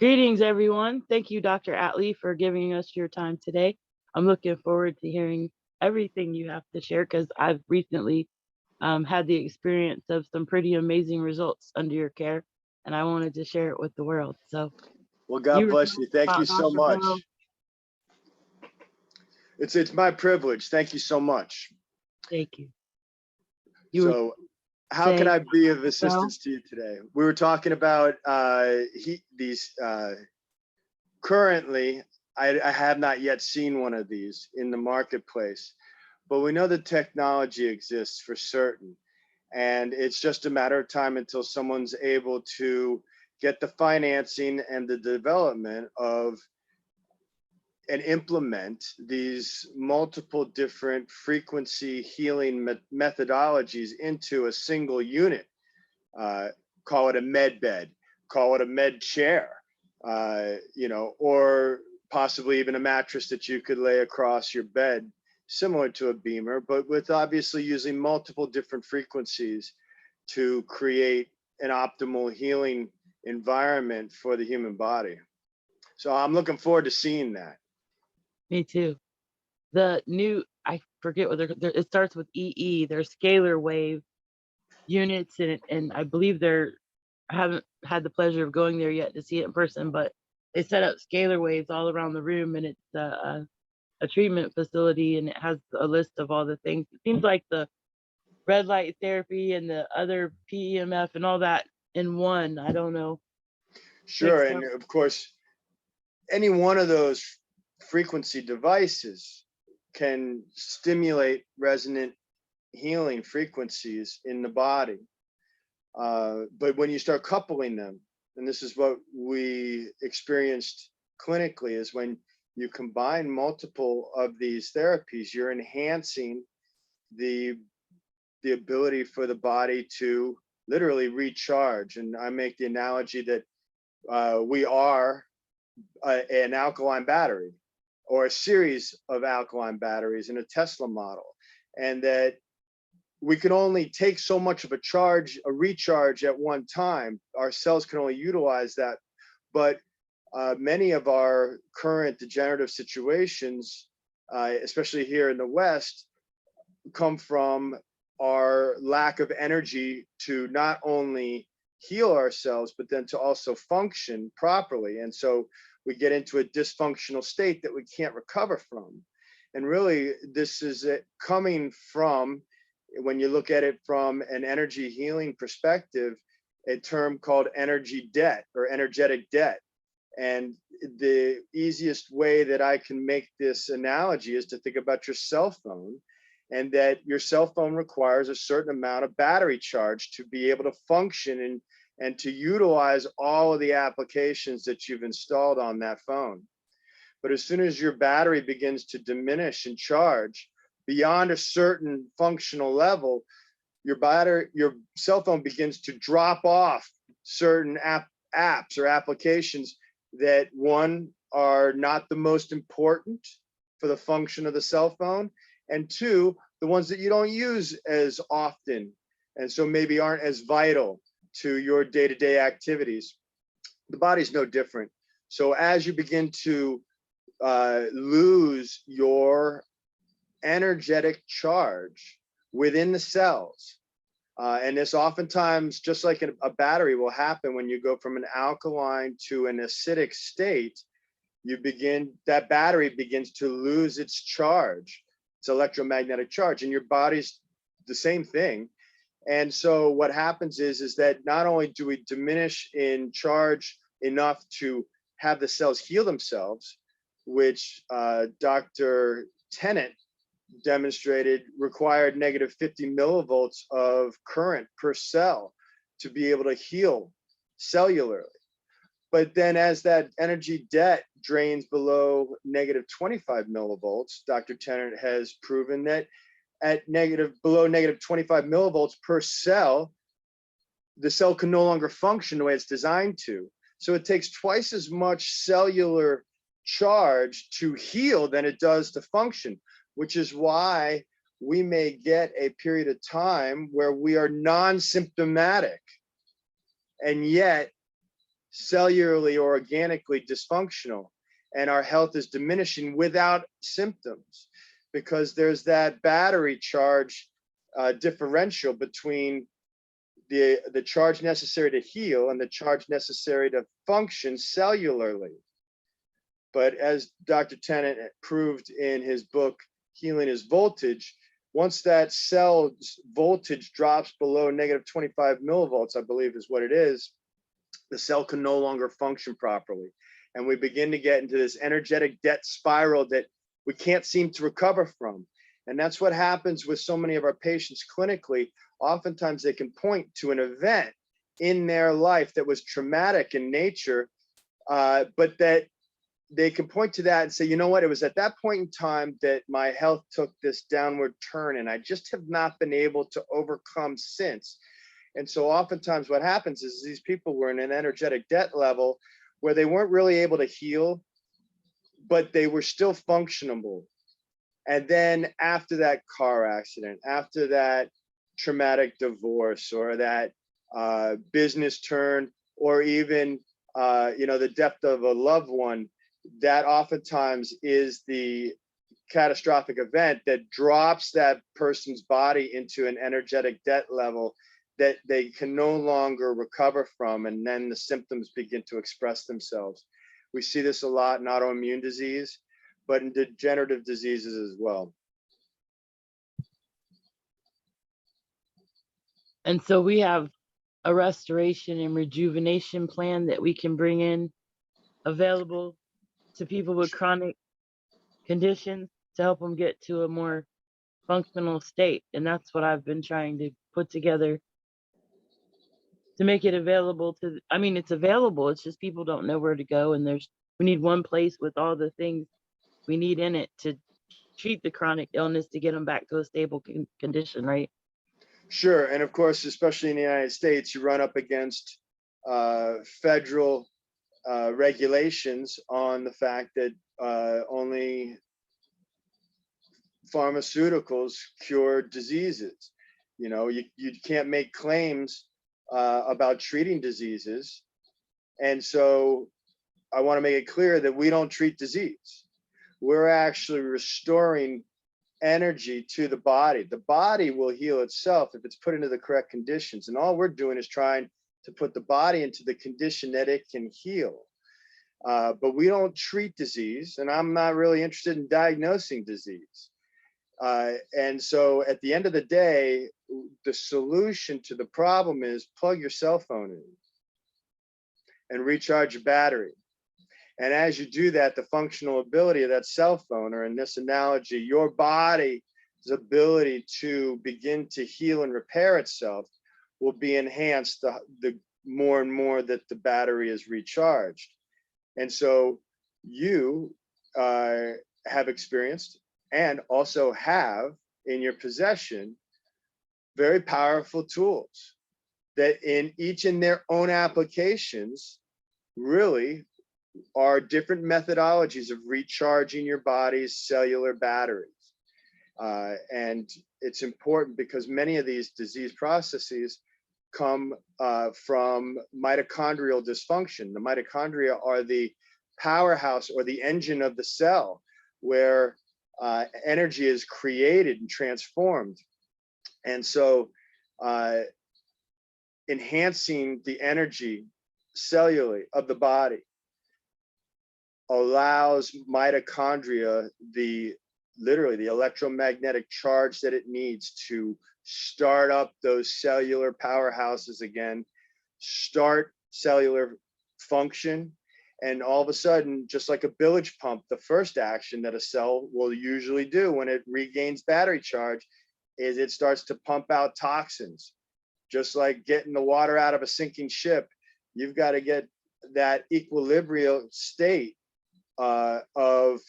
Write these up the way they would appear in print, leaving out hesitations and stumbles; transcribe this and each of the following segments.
Greetings, everyone. Thank you, Dr. Atlee, for giving us your time today. I'm looking forward to hearing everything you have to share because I've recently had the experience of some pretty amazing results under your care, and I wanted to share it with the world. So, Well, God you were bless you. Thank you about so Dr. Bell. much. It's my privilege. Thank you so much. Thank you. You were So, how can saying I be of Dr. Bell? assistance to you today? We were talking about currently, I have not yet seen one of these in the marketplace, but we know the technology exists for certain. And it's just a matter of time until someone's able to get the financing and the development of and implement these multiple different frequency healing methodologies into a single unit. Call it a med bed, call it a med chair, or possibly even a mattress that you could lay across your bed, similar to a beamer, but with obviously using multiple different frequencies to create an optimal healing environment for the human body. So I'm looking forward to seeing that. Me too. The new, I forget what it starts with EE. They're scalar wave units, and I believe I haven't had the pleasure of going there yet to see it in person, but they set up scalar waves all around the room, and it's a treatment facility, and it has a list of all the things. It seems like the red light therapy and the other PEMF and all that in one. I don't know. Sure, and of course, any one of those frequency devices can stimulate resonant healing frequencies in the body. But when you start coupling them, and this is what we experienced clinically, is when you combine multiple of these therapies, you're enhancing the ability for the body to literally recharge. And I make the analogy that we are an alkaline battery, or a series of alkaline batteries in a Tesla model, and that we can only take so much of a recharge at one time. Our cells can only utilize that. But many of our current degenerative situations, especially here in the West, come from our lack of energy to not only heal ourselves, but then to also function properly. And so we get into a dysfunctional state that we can't recover from. And really, this is coming from, when you look at it from an energy healing perspective, a term called energy debt or energetic debt. And the easiest way that I can make this analogy is to think about your cell phone, and that your cell phone requires a certain amount of battery charge to be able to function and to utilize all of the applications that you've installed on that phone. But as soon as your battery begins to diminish in charge beyond a certain functional level, your cell phone begins to drop off certain apps or applications that, one, are not the most important for the function of the cell phone, and two, the ones that you don't use as often, and so maybe aren't as vital to your day-to-day activities. The body's no different. So as you begin to lose your energetic charge within the cells, and this oftentimes, just like a battery, will happen when you go from an alkaline to an acidic state. That battery begins to lose its charge, its electromagnetic charge, and your body's the same thing. And so what happens is that not only do we diminish in charge enough to have the cells heal themselves, which Dr. Tennant demonstrated required negative 50 millivolts of current per cell to be able to heal cellularly. But then as that energy debt drains below negative 25 millivolts, Dr. Tennant has proven that at below negative 25 millivolts per cell, the cell can no longer function the way it's designed to. So it takes twice as much cellular charge to heal than it does to function, which is why we may get a period of time where we are non-symptomatic, and yet cellularly or organically dysfunctional, and our health is diminishing without symptoms, because there's that battery charge differential between the charge necessary to heal and the charge necessary to function cellularly. But as Dr. Tennant proved in his book, Healing is Voltage, once that cell's voltage drops below negative 25 millivolts, I believe is what it is, the cell can no longer function properly. And we begin to get into this energetic debt spiral that we can't seem to recover from. And that's what happens with so many of our patients clinically. Oftentimes they can point to an event in their life that was traumatic in nature, but that they can point to that and say, you know what, it was at that point in time that my health took this downward turn, and I just have not been able to overcome since. And so oftentimes what happens is these people were in an energetic debt level where they weren't really able to heal, but they were still functionable. And then after that car accident, after that traumatic divorce, or that business turn, or even the death of a loved one, that oftentimes is the catastrophic event that drops that person's body into an energetic debt level that they can no longer recover from, and then the symptoms begin to express themselves. We see this a lot in autoimmune disease, but in degenerative diseases as well. And so we have a restoration and rejuvenation plan that we can bring in available to people with chronic conditions to help them get to a more functional state. And that's what I've been trying to put together to make it available to, I mean, it's available. It's just people don't know where to go. And we need one place with all the things we need in it to treat the chronic illness to get them back to a stable condition, right? Sure. And of course, especially in the United States, you run up against federal regulations on the fact that only pharmaceuticals cure diseases. You can't make claims about treating diseases. And so I want to make it clear that we don't treat disease. We're actually restoring energy to the body. The body will heal itself if it's put into the correct conditions. And all we're doing is trying to put the body into the condition that it can heal. But we don't treat disease, and I'm not really interested in diagnosing disease. And so at the end of the day, the solution to the problem is plug your cell phone in and recharge your battery. And as you do that, the functional ability of that cell phone, or in this analogy, your body's ability to begin to heal and repair itself, will be enhanced the more and more that the battery is recharged. And so you have experienced and also have in your possession very powerful tools that in each in their own applications really are different methodologies of recharging your body's cellular batteries. And it's important because many of these disease processes come from mitochondrial dysfunction. The mitochondria are the powerhouse or the engine of the cell, where energy is created and transformed. And so enhancing the energy cellularly of the body allows mitochondria literally the electromagnetic charge that it needs to start up those cellular powerhouses again, start cellular function. And all of a sudden, just like a bilge pump, the first action that a cell will usually do when it regains battery charge is it starts to pump out toxins. Just like getting the water out of a sinking ship, you've got to get that equilibrium state of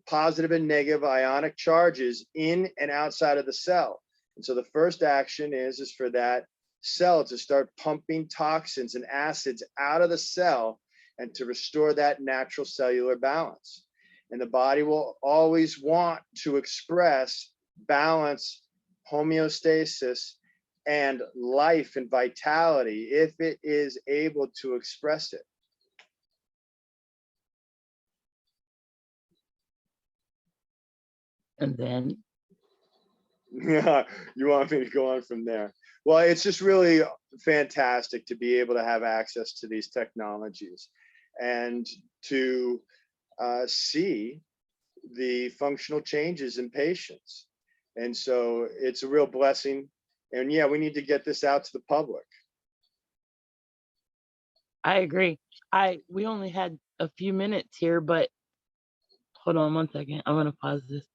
positive and negative ionic charges in and outside of the cell. And so the first action is for that cell to start pumping toxins and acids out of the cell and to restore that natural cellular balance. And the body will always want to express balance, homeostasis, and life and vitality if it is able to express it. And then Yeah, you want me to go on from there? Well, it's just really fantastic to be able to have access to these technologies and to see the functional changes in patients. And so it's a real blessing. And yeah, we need to get this out to the public. I agree. We only had a few minutes here, but hold on one second. I'm gonna pause this.